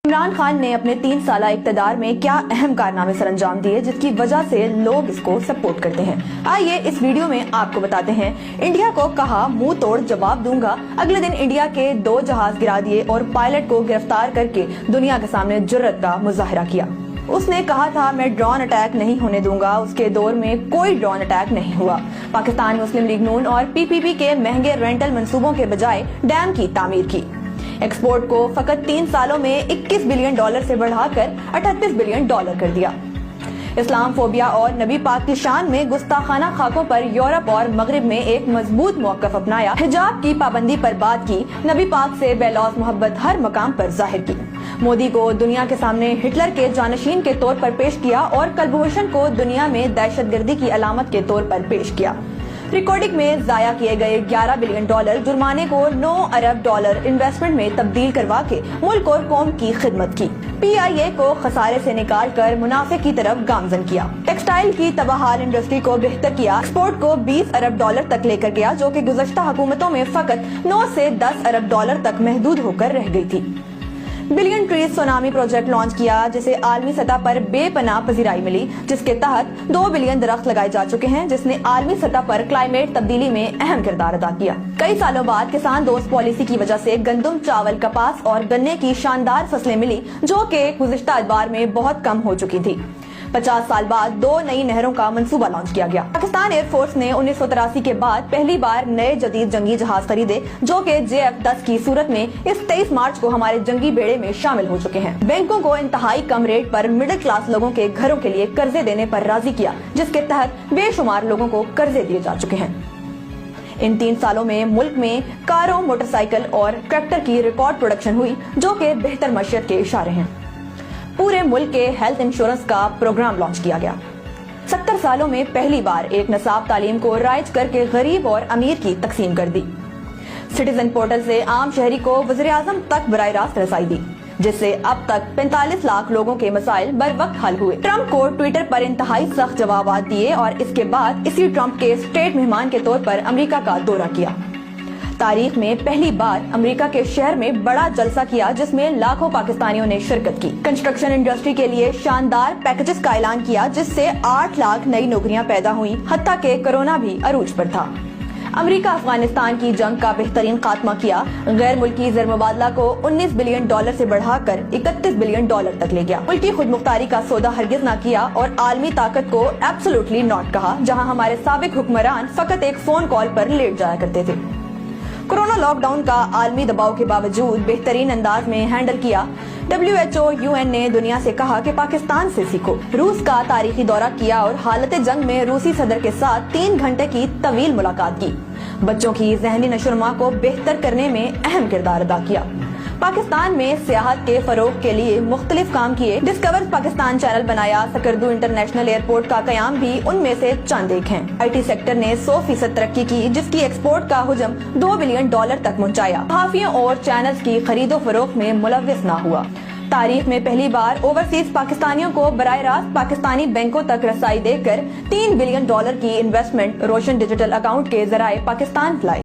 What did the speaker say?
इमरान खान ने अपने 3 साल इक़्तिदार में क्या अहम कारनामे सर अंजाम दिए जिसकी वजह से लोग इसको सपोर्ट करते हैं। आइए इस वीडियो में आपको बताते हैं। इंडिया को कहा मुंह तोड़ जवाब दूंगा। अगले दिन इंडिया के 2 जहाज गिरा दिए और पायलट को गिरफ्तार करके दुनिया के सामने जुर्रत का मुजाहिरा किया। उसने कहा था मैं ड्रोन अटैक नहीं होने दूंगा। उसके दौर में कोई ड्रोन अटैक नहीं हुआ। पाकिस्तान मुस्लिम लीग नून और पीपीपी के महंगे रेंटल मंसूबों के बजाय डैम की तामीर की। एक्सपोर्ट को फकत 3 सालों में $21 बिलियन से बढ़ाकर $38 बिलियन कर दिया। इस्लाम फोबिया और नबी पाक की शान में गुस्ताखाना खाकों पर यूरोप और मगरिब में एक मजबूत मौक़िफ़ अपनाया। हिजाब की पाबंदी पर बात की। नबी पाक से बेलौस मोहब्बत हर मकाम पर जाहिर की। मोदी को दुनिया के सामने हिटलर के जानशीन के तौर पर पेश किया और कुलभूषण को दुनिया में दहशतगर्दी की अलामत के तौर पर पेश किया। रिकॉर्डिंग में जाया किए गए $11 बिलियन जुर्माने को $9 अरब इन्वेस्टमेंट में तब्दील करवा के मुल्क और कौम की खिदमत की। PIA को खसारे से निकाल कर मुनाफे की तरफ गामजन किया। टेक्सटाइल की तबाहाल इंडस्ट्री को बेहतर किया। एक्सपोर्ट को $20 अरब तक लेकर गया जो कि गुज़श्ता हुकूमतों में फकत 9 से $10 अरब तक महदूद होकर रह गई थी। Billion trees tsunami project launch किया जिसे आलमी सतह पर बेपनाह पजीराई मिली, जिसके तहत 2 बिलियन दरख्त लगाए जा चुके हैं, जिसने आलमी सतह पर क्लाइमेट तब्दीली में अहम किरदार अदा किया। कई सालों बाद किसान दोस्त पॉलिसी की वजह से गंदम, चावल, कपास और गन्ने की शानदार फसलें मिली जो कि गुज़िश्ता अदवार में बहुत कम हो चुकी थी। 50 साल बाद 2 नई नहरों का मंसूबा लॉन्च किया गया। पाकिस्तान एयरफोर्स ने 1983 के बाद पहली बार नए जदीद जंगी जहाज खरीदे जो कि JF-10 की सूरत में इस 23 मार्च को हमारे जंगी बेड़े में शामिल हो चुके हैं। बैंकों को इंतहाई कम रेट पर मिडिल क्लास लोगों के घरों के लिए कर्जे देने पर राजी किया, जिसके तहत बेशुमार लोगों को कर्जे दिए जा चुके हैं। इन 3 सालों में मुल्क में कारों, मोटरसाइकिल और ट्रैक्टर की रिकॉर्ड प्रोडक्शन हुई जो कि बेहतर मईशत के इशारे हैं। पूरे मुल्क के हेल्थ इंश्योरेंस का प्रोग्राम लॉन्च किया गया। 70 सालों में पहली बार एक नसाब तालीम को राइज करके गरीब और अमीर की तकसीम कर दी। सिटीजन पोर्टल से आम शहरी को वज़ीर-ए-आज़म तक बराह रास्त रसाई दी, जिससे अब तक 45 लाख लोगों के मसाइल बर वक्त हल हुए। ट्रंप को ट्विटर पर इंतहाई सख्त जवाब दिए और इसके बाद इसी ट्रंप के स्टेट मेहमान के तौर पर अमेरिका का दौरा किया। तारीख में पहली बार अमेरिका के शहर में बड़ा जलसा किया जिसमें लाखों पाकिस्तानियों ने शिरकत की। कंस्ट्रक्शन इंडस्ट्री के लिए शानदार पैकेजेस का ऐलान किया जिससे 8 लाख नई नौकरियां पैदा हुई, हत्ता के कोरोना भी अरूज पर था। अमेरिका अफगानिस्तान की जंग का बेहतरीन खात्मा किया। गैर मुल्की ज़र मुबादला को $19 बिलियन से बढ़ाकर $31 बिलियन तक ले गया। मुल्की खुद मुख्तारी का सौदा हरगिज न किया और आलमी ताकत को एब्सोल्युटली नॉट कहा, जहां हमारे साबिक हुक्मरान फकत एक फोन कॉल पर लेट जाया करते थे। कोरोना लॉकडाउन का आलमी दबाव के बावजूद बेहतरीन अंदाज में हैंडल किया। WHO UN ने दुनिया से कहा कि पाकिस्तान से सीखो। रूस का तारीखी दौरा किया और हालत जंग में रूसी सदर के साथ 3 घंटे की तवील मुलाकात की। बच्चों की ज़हनी नशोनुमा को बेहतर करने में अहम किरदार अदा किया। पाकिस्तान में सियाहत के फरोग के लिए मुख्तलिफ काम किए। डिस्कवर पाकिस्तान चैनल बनाया। सकरदू इंटरनेशनल एयरपोर्ट का कयाम भी उनमें से चंद एक हैं। IT सेक्टर ने 100% तरक्की की जिसकी एक्सपोर्ट का हुजम $2 बिलियन तक पहुंचाया। सहाफियों और चैनल्स की खरीदो फरोख्त में मुलव्विस न हुआ। तारीख में पहली बार ओवरसीज पाकिस्तानियों को बराह रास्त पाकिस्तानी बैंकों तक रसाई देकर $3 बिलियन की इन्वेस्टमेंट रोशन डिजिटल अकाउंट के जराए पाकिस्तान लाई।